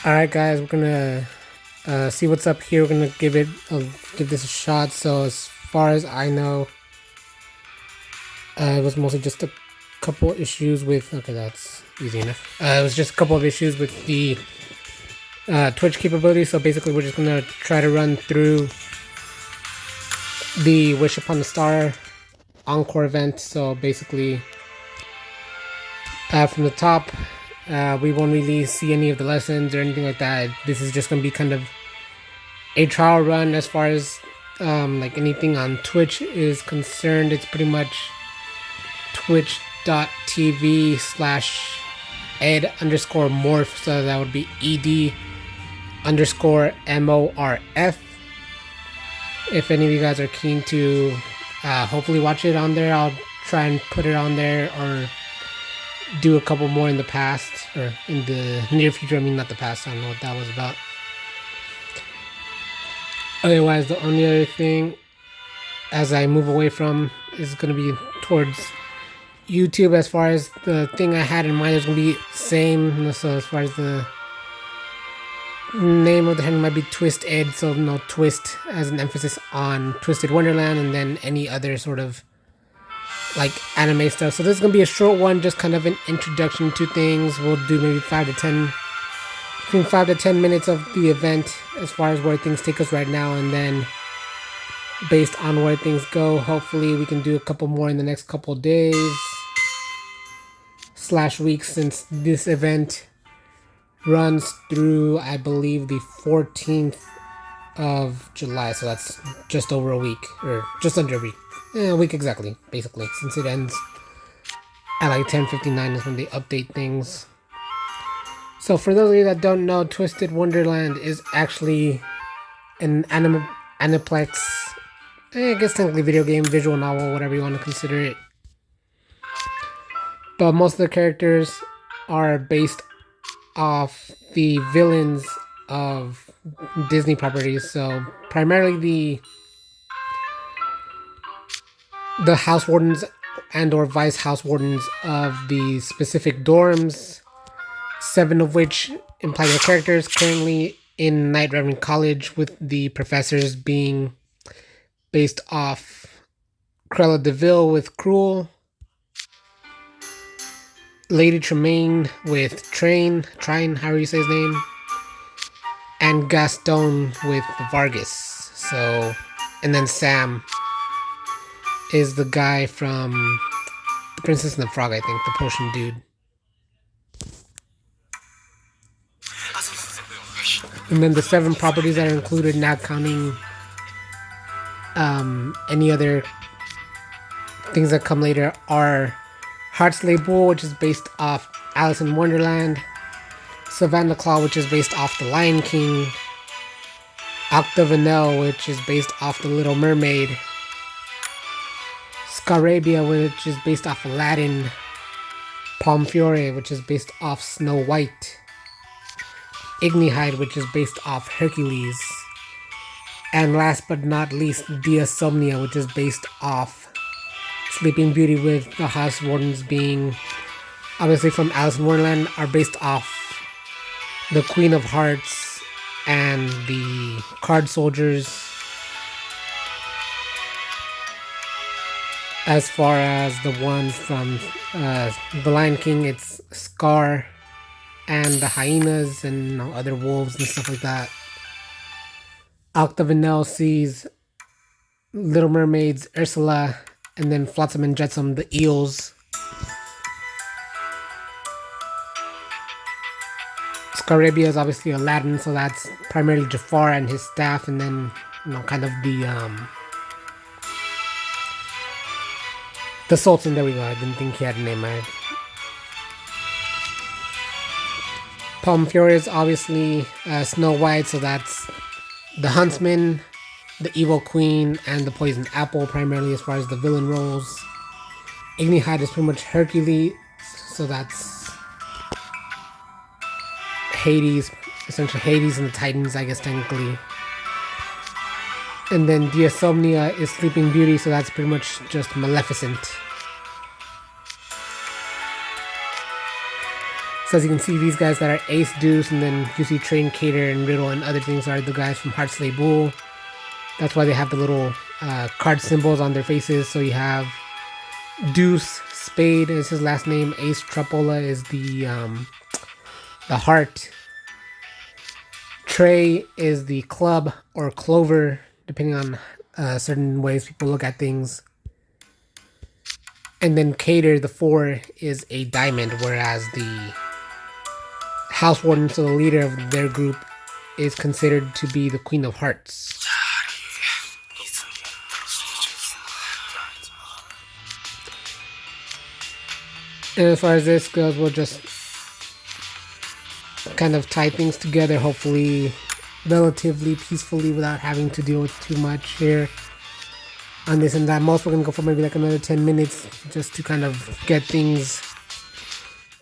Alright guys, we're gonna see what's up here. We're gonna give this a shot. So as far as I know, it was mostly just a couple issues with, okay, that's easy enough. It was just a couple of issues with the Twitch capability. So basically we're just gonna try to run through the Wish Upon the Star Encore event. So basically from the top, we won't really see any of the lessons or anything like that. This is just going to be kind of a trial run as far as like anything on Twitch is concerned. It's pretty much twitch.tv/ed_morph, so that would be ed_morf. If any of you guys are keen to hopefully watch it on there, I'll try and put it on there, or do a couple more in the past, or in the near future. I mean, not the past, I don't know what that was about. Otherwise, the only other thing as I move away from is going to be towards YouTube. As far as the thing I had in mind is going to be same. So as far as the name of the channel might be Twist Ed, so no twist as an emphasis on Twisted Wonderland, and then any other sort of like anime stuff. So this is gonna be a short one, just kind of an introduction to things. We'll do maybe between 5 to 10 minutes of the event as far as where things take us right now, and then based on where things go, hopefully we can do a couple more in the next couple days / weeks, since this event runs through, I believe, the 14th of July. So that's just over a week, or just under a week. A week exactly, basically, since it ends at like 10:59 is when they update things. So for those of you that don't know, Twisted Wonderland is actually an Aniplex, I guess technically video game, visual novel, whatever you want to consider it. But most of the characters are based off the villains of Disney properties. So primarily the house wardens and or vice house wardens of the specific dorms, 7 of which imply their characters currently in Night Reverend College, with the professors being based off Cruella de Vil with Cruel, Lady Tremaine with Trine, however you say his name, and Gaston with Vargas. So, and then Sam is the guy from The Princess and the Frog, I think, the potion dude. And then the 7 properties that are included, not counting any other things that come later, are Heartsley Bull, which is based off Alice in Wonderland, Savannah Claw, which is based off The Lion King, Octavanel, which is based off The Little Mermaid, Scarabia, which is based off Aladdin, Palmfiore, which is based off Snow White, Ignihide, which is based off Hercules, and last but not least, Diasomnia, which is based off Sleeping Beauty, with the house wardens being obviously from Alice in Wonderland, are based off the Queen of Hearts and the card soldiers. As far as the ones from The Lion King, it's Scar and the hyenas and other wolves and stuff like that. Octavanel sees Little Mermaid's Ursula, and then Flotsam and Jetsam, the eels. Scarabia is obviously Aladdin, so that's primarily Jafar and his staff, and then kind of the Sultan. There we go. I didn't think he had a name. Palmfiore is obviously Snow White, so that's the Huntsman, the Evil Queen, and the Poisoned Apple, primarily as far as the villain roles. Ignihide is pretty much Hercules, so that's Hades, essentially Hades and the Titans, I guess, technically. And then Diasomnia is Sleeping Beauty, so that's pretty much just Maleficent. So as you can see, these guys that are Ace, Deuce, and then you see Train, Cater, and Riddle, and other things are the guys from Heart Slay Bull. That's why they have the little card symbols on their faces. So you have Deuce, Spade is his last name. Ace Trapola is the heart. Trey is the club or clover, depending on certain ways people look at things. And then Cater, the 4, is a diamond, whereas the House Warden, so the leader of their group, is considered to be the Queen of Hearts. And as far as this goes, we'll just kind of tie things together, hopefully relatively peacefully without having to deal with too much here on this and that. Most we're going to go for maybe like another 10 minutes just to kind of get things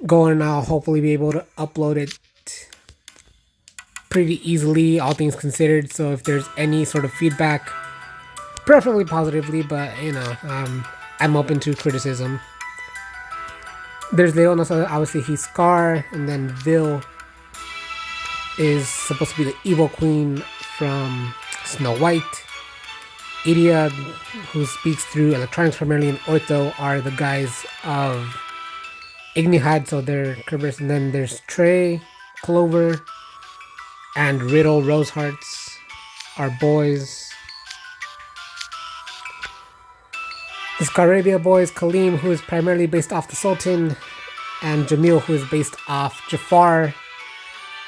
going, and I'll hopefully be able to upload it pretty easily, all things considered. So if there's any sort of feedback, preferably positively, but you know, I'm open to criticism. There's Leon, so obviously he's Scar, and then Vil is supposed to be the evil queen from Snow White. Idia, who speaks through electronics primarily, and Ortho are the guys of Ignihad, so they're Kerberos. And then there's Trey, Clover, and Riddle, Rosehearts are boys. The Scarabia boys, Kaleem, who is primarily based off the Sultan, and Jamil, who is based off Jafar,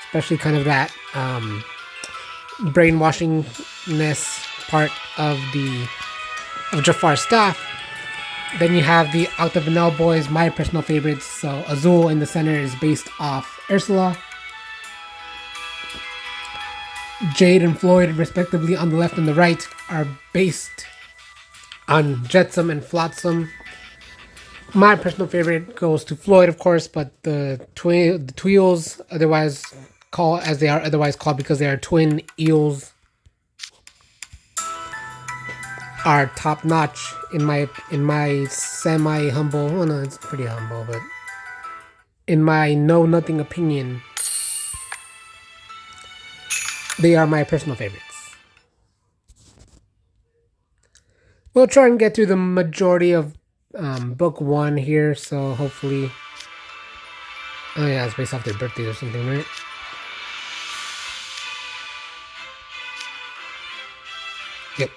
especially kind of that brainwashingness part of Jafar's staff. Then you have the Octavanel boys, my personal favorites. So Azul in the center is based off Ursula. Jade and Floyd, respectively, on the left and the right, are based on Jetsam and Flotsam. My personal favorite goes to Floyd, of course, but the Tweels, otherwise called as they are otherwise called because they are twin eels, are top notch in my semi humble. Well, no, it's pretty humble, but in my know nothing opinion, they are my personal favorites. We'll try and get through the majority of book 1 here, so hopefully. Oh yeah, it's based off their birthdays or something, right? Yep.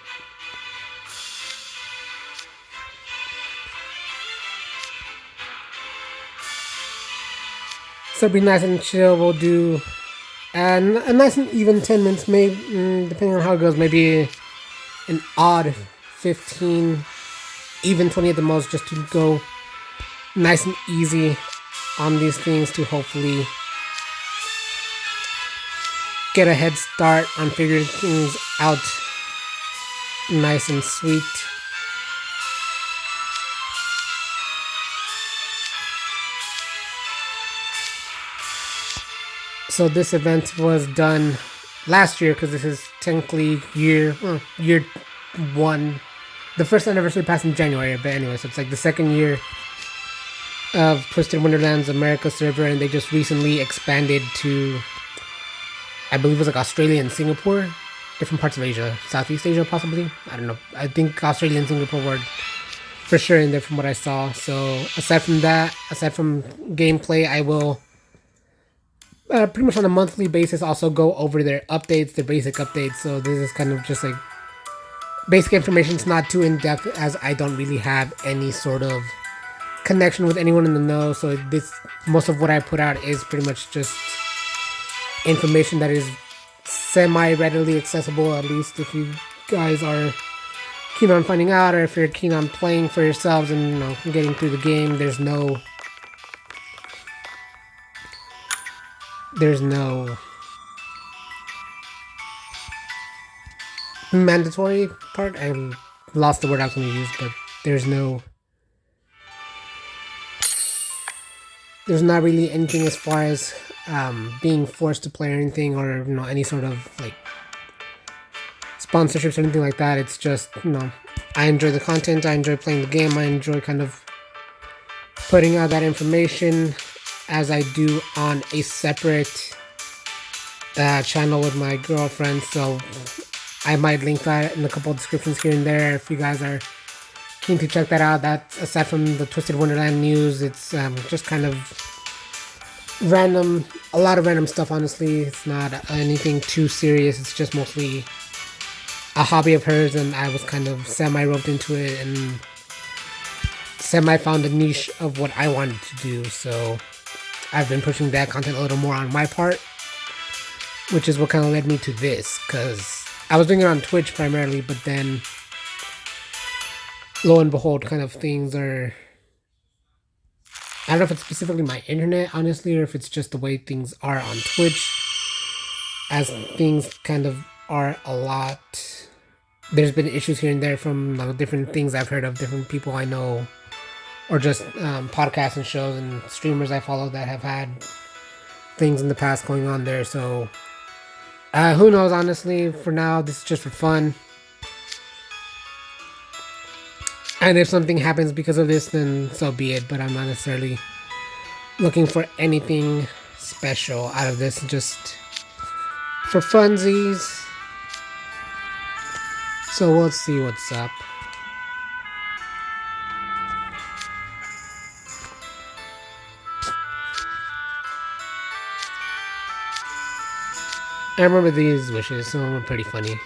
So be nice and chill. We'll do a nice and even 10 minutes, maybe, depending on how it goes, maybe an odd 15, even 20 at the most, just to go nice and easy on these things to hopefully get a head start on figuring things out nice and sweet. So this event was done last year because this is technically year 1. The first anniversary passed in January, but anyway, so it's like the second year of Twisted Wonderland's America server, and they just recently expanded to, I believe it was like Australia and Singapore, different parts of Asia, Southeast Asia possibly. I don't know. I think Australia and Singapore were for sure in there from what I saw. So aside from that, aside from gameplay, I will pretty much on a monthly basis also go over their updates, their basic updates. So this is kind of just like basic information. It's not too in-depth as I don't really have any sort of connection with anyone in the know. So this, most of what I put out is pretty much just information that is semi-readily accessible, at least if you guys are keen on finding out, or if you're keen on playing for yourselves and, you know, getting through the game. There's no mandatory part. I lost the word I was going to use, but there's not really anything as far as being forced to play or anything, or, you know, any sort of like sponsorships or anything like that. It's just, you know, I enjoy the content, I enjoy playing the game, I enjoy kind of putting out that information as I do on a separate channel with my girlfriend, so I might link that in a couple of descriptions here and there if you guys are keen to check that out. That's aside from the Twisted Wonderland news, it's just kind of random, a lot of random stuff, honestly. It's not anything too serious, it's just mostly a hobby of hers, and I was kind of semi-roped into it and semi-found a niche of what I wanted to do, so I've been pushing that content a little more on my part, which is what kind of led me to this, because I was doing it on Twitch primarily, but then lo and behold, kind of things are, I don't know if it's specifically my internet, honestly, or if it's just the way things are on Twitch, as things kind of are a lot. There's been issues here and there from different things I've heard of, different people I know, or just podcasts and shows and streamers I follow that have had things in the past going on there. So who knows, honestly. For now, this is just for fun. And if something happens because of this, then so be it. But I'm not necessarily looking for anything special out of this, just for funsies. So we'll see what's up. I remember these wishes, some of them were pretty funny.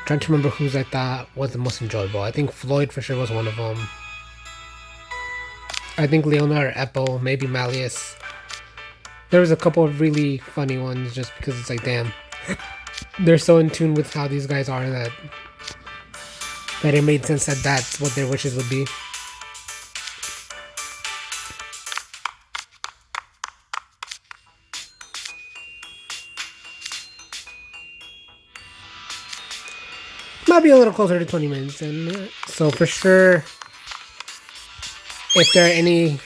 Trying to remember whose I thought was the most enjoyable. I think Floyd for sure was one of them. I think Leona or Eppo, maybe Malleus. There was a couple of really funny ones just because it's like, damn. They're so in tune with how these guys are that it made sense that that's what their wishes would be. Might be a little closer to 20 minutes, and so for sure, if there are any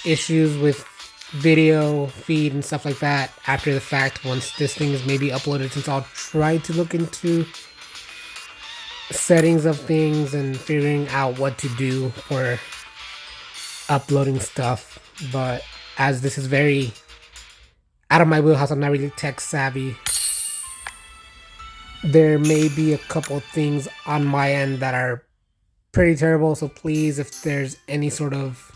issues with video feed and stuff like that after the fact, once this thing is maybe uploaded, since I'll try to look into settings of things and figuring out what to do for uploading stuff. But as this is very out of my wheelhouse, I'm not really tech savvy, there may be a couple things on my end that are pretty terrible, so please, if there's any sort of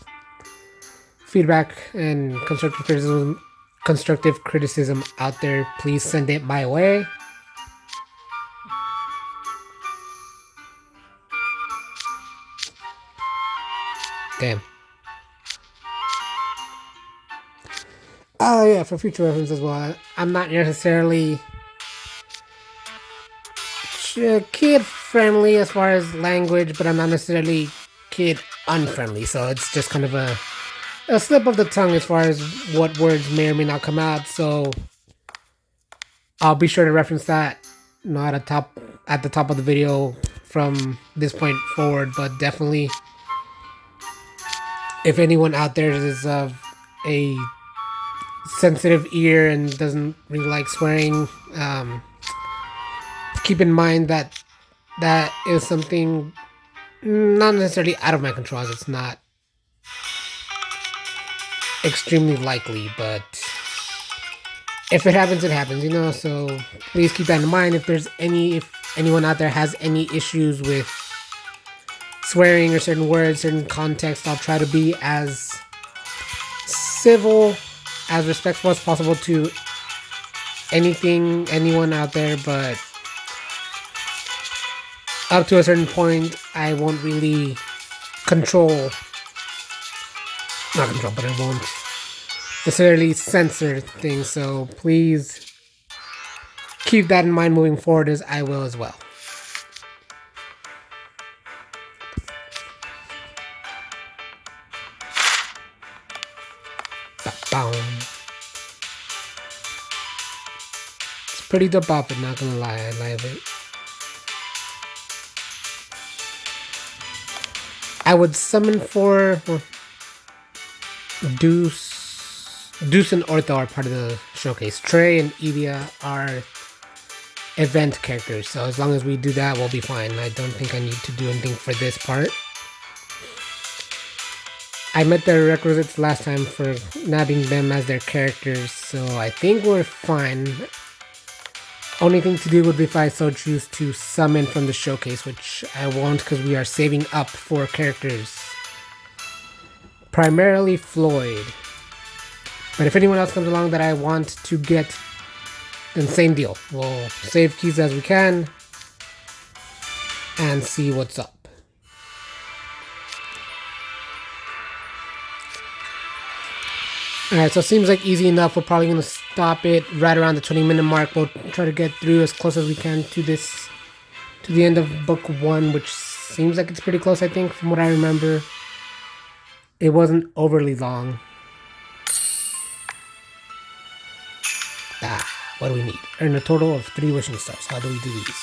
feedback and constructive criticism out there, please send it my way. Damn. Oh yeah, for future reference as well, I'm not necessarily kid friendly as far as language, but I'm not necessarily kid unfriendly, so it's just kind of a slip of the tongue as far as what words may or may not come out. So I'll be sure to reference that, not at the top of the video from this point forward, but definitely if anyone out there is of a sensitive ear and doesn't really like swearing, keep in mind that that is something not necessarily out of my control, as it's not extremely likely, but if it happens, it happens, you know. So please keep that in mind. If anyone out there has any issues with swearing or certain words, certain context, I'll try to be as civil, as respectful as possible to anyone out there, but up to a certain point, I won't really but I won't necessarily censor things, so please keep that in mind moving forward, as I will as well. It's pretty dope outfit, not gonna lie, I love it. I would summon for Deuce and Ortho are part of the showcase. Trey and Evia are event characters, so as long as we do that, we'll be fine. I don't think I need to do anything for this part. I met the requisites last time for nabbing them as their characters, so I think we're fine. Only thing to do would be if I so choose to summon from the showcase, which I won't because we are saving up for characters. Primarily Floyd. But if anyone else comes along that I want to get, then same deal. We'll save keys as we can and see what's up. Alright, so it seems like easy enough. We're probably going to stop it right around the 20-minute mark. We'll try to get through as close as we can to the end of book 1, which seems like it's pretty close, I think, from what I remember. It wasn't overly long. What do we need? Earn a total of 3 wishing stars. How do we do these?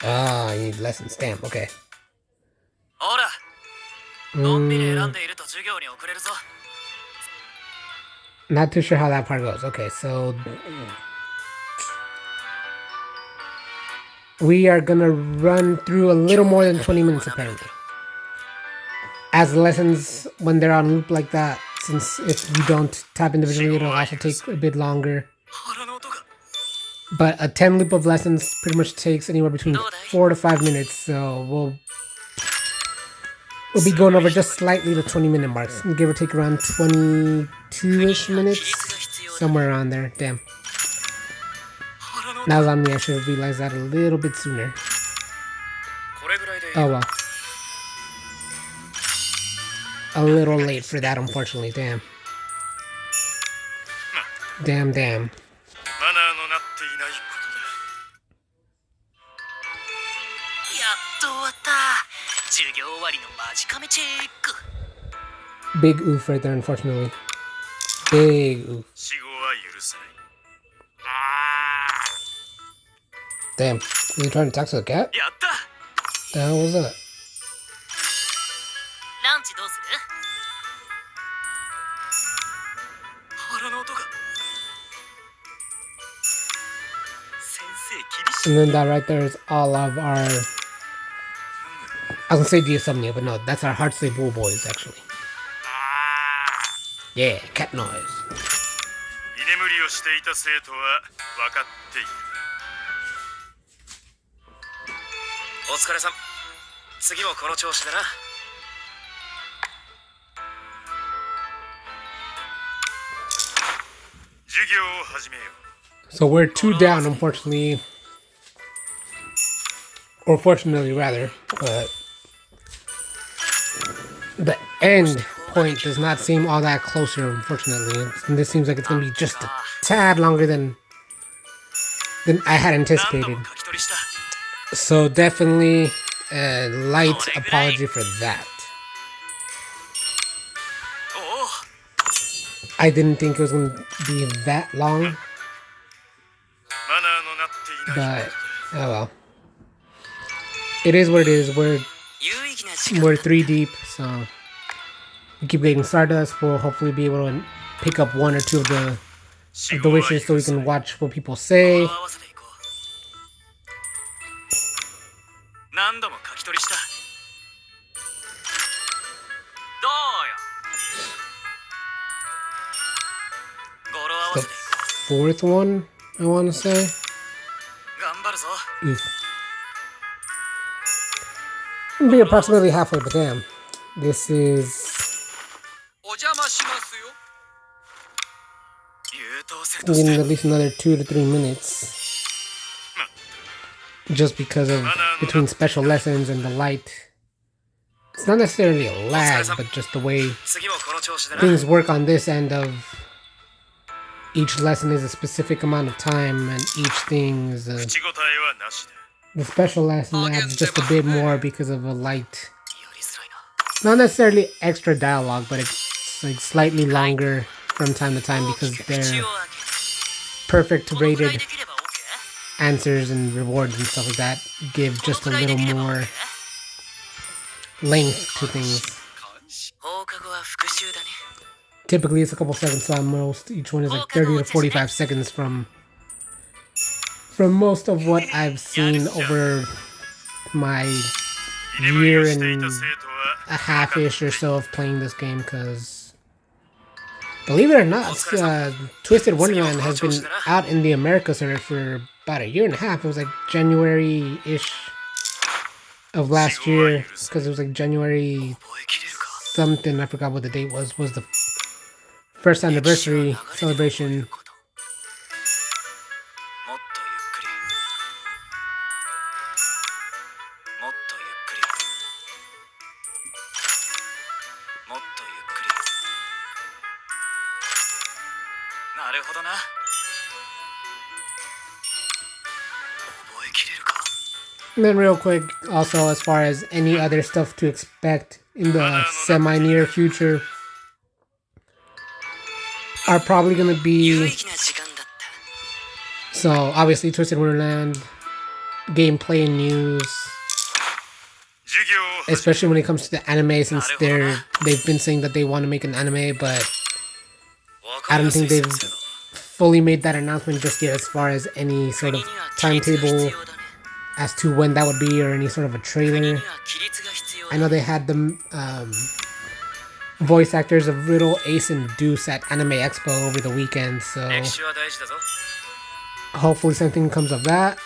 I need lessons. Damn, okay. Not too sure how that part goes. Okay, so we are gonna run through a little more than 20 minutes apparently. As lessons, when they're on loop like that, since if you don't tap individually, it'll also take a bit longer. But a 10 loop of lessons pretty much takes anywhere between 4 to 5 minutes, so we'll be going over just slightly the 20-minute marks, give or take around 22-ish minutes, somewhere around there. Damn. That was on me. I should have realized that a little bit sooner. Oh well. A little late for that, unfortunately. Damn. Damn. Big oof right there, unfortunately. Big oof. Damn. Is he trying to talk to the cat? The hell was that? And then that right there is all of our... I was gonna say Diasomnia, but no, that's our Heartsley Bull Boys, actually. Yeah, cat noise. So we're 2 down, unfortunately. Or fortunately, rather. But the end point does not seem all that closer, unfortunately. And this seems like it's going to be just a tad longer than I had anticipated. So definitely a light apology for that. I didn't think it was going to be that long. But, oh well. It is what it is. We're 3 deep, so we keep getting Stardust. We'll hopefully be able to pick up 1 or 2 of the wishes so we can watch what people say. The 4th one, I want to say. Oof. It'll be approximately halfway, but damn. This is... getting at least another 2 to 3 minutes. Just because of between special lessons and the light. It's not necessarily a lag, but just the way things work on this end of each lesson is a specific amount of time, and each thing is a... The special lesson adds just a bit more because of a light. Not necessarily extra dialogue, but it's like slightly longer from time to time because they're perfect rated answers and rewards and stuff like that give just a little more length to things. Typically it's a couple seconds at most. Each one is like 30 to 45 seconds from most of what I've seen over my year and a half-ish or so of playing this game, because believe it or not, Twisted Wonderland has been out in the America server for about a year and a half. It was like January-ish of last year, because it was like January something, I forgot what the date was the first anniversary celebration. And then real quick, also as far as any other stuff to expect in the semi-near future, are probably going to be, so obviously Twisted Wonderland, gameplay and news, especially when it comes to the anime, since they've been saying that they want to make an anime, but I don't think they've fully made that announcement just yet as far as any sort of timetable as to when that would be, or any sort of a trailer. I know they had the voice actors of Riddle, Ace, and Deuce at Anime Expo over the weekend, so hopefully something comes of that.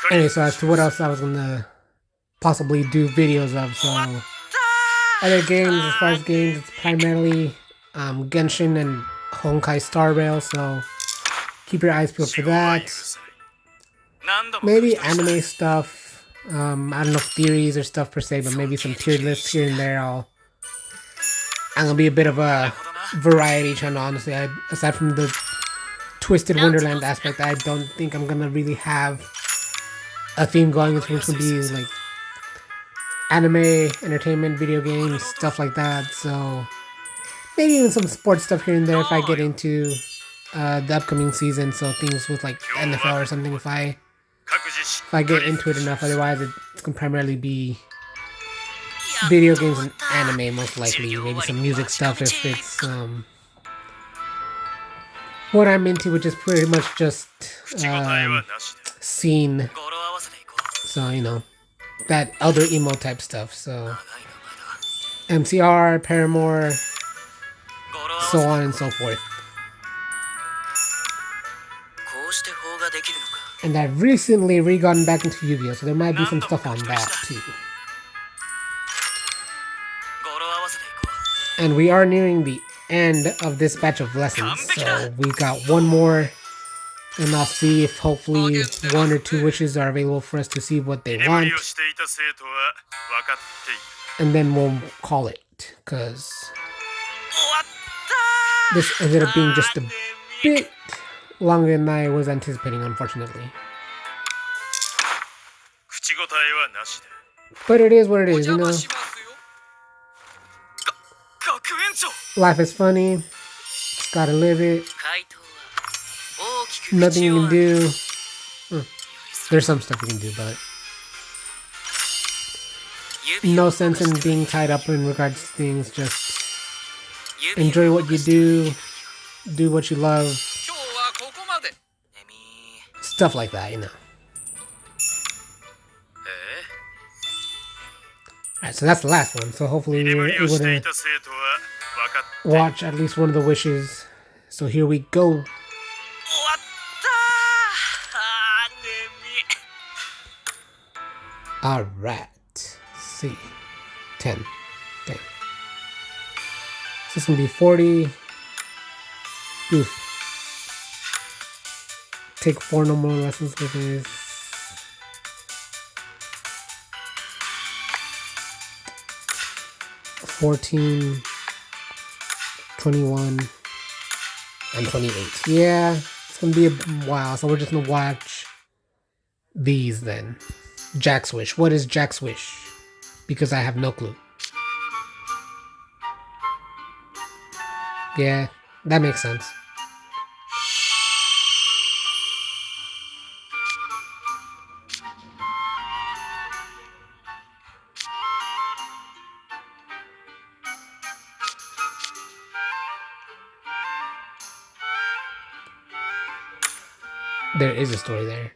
Anyway, so as to what else I was gonna possibly do videos of, so other games, as far as games, it's primarily Genshin and Honkai Star Rail, so keep your eyes peeled for that. Maybe anime stuff, I don't know if theories or stuff per se, but maybe some tiered lists here and there. I'm gonna be a bit of a variety channel, honestly. Aside from the Twisted Wonderland aspect, I don't think I'm gonna really have a theme going. It's going to be like anime, entertainment, video games, stuff like that. So maybe even some sports stuff here and there if I get into the upcoming season. So things with like NFL or something, if I get into it enough. Otherwise, it's going to primarily be video games and anime, most likely. Maybe some music stuff if it's what I'm into, which is pretty much just scene. So, you know, that elder emo type stuff. So MCR, Paramore, so on and so forth. And I've recently gotten back into Yu-Gi-Oh! So there might be some stuff on that too. And we are nearing the end of this batch of lessons, so we got one more, and I'll see if hopefully one or two wishes are available for us to see what they want, and then we'll call it, because this ended up being just a bit longer than I was anticipating, unfortunately. But it is what it is, you know. Life is funny. Just gotta live it. Nothing you can do. There's some stuff you can do, but no sense in being tied up in regards to things. Just enjoy what you do what you love. Stuff like that, you know. Alright, so that's the last one. So hopefully we're able to watch at least one of the wishes. So here we go. Alright. Let's see. 10. Damn. So this is gonna be 40. Oof. Take 4 no more lessons with this. 14, 21, and 28. Yeah, it's gonna be a while, so we're just gonna watch these then. Jack's Wish. What is Jack's Wish? Because I have no clue. Yeah, that makes sense. There is a story there.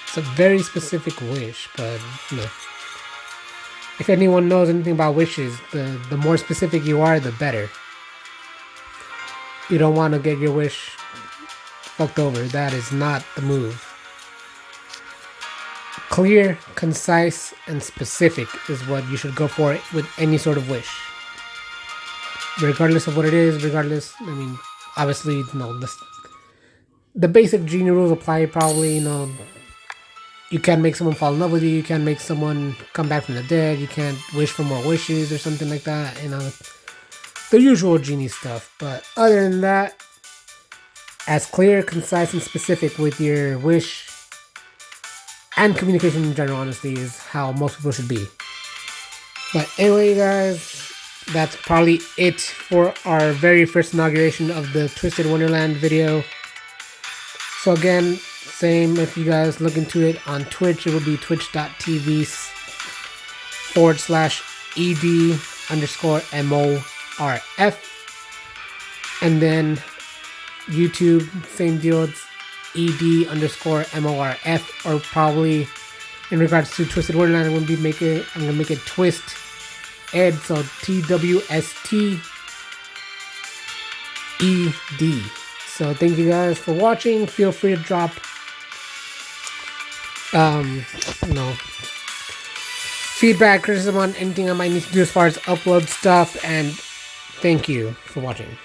It's a very specific wish, but no. If anyone knows anything about wishes, the more specific you are, the better. You don't want to get your wish fucked over. That is not the move. Clear, concise, and specific is what you should go for with any sort of wish. Regardless of what it is, obviously, the basic genie rules apply probably, you can't make someone fall in love with you, you can't make someone come back from the dead, you can't wish for more wishes or something like that, the usual genie stuff. But other than that, as clear, concise, and specific with your wish and communication in general, honestly, is how most people should be. But anyway, guys, that's probably it for our very first inauguration of the Twisted Wonderland video. So again, same, if you guys look into it on Twitch, it would be twitch.tv/ED_MORF. And then YouTube, same deal, it's ED_MORF, or probably in regards to Twisted Wonderland, I'm gonna make it Twist Ed, so TWSTED. So thank you guys for watching. Feel free to drop feedback, criticism on anything I might need to do as far as upload stuff, and thank you for watching.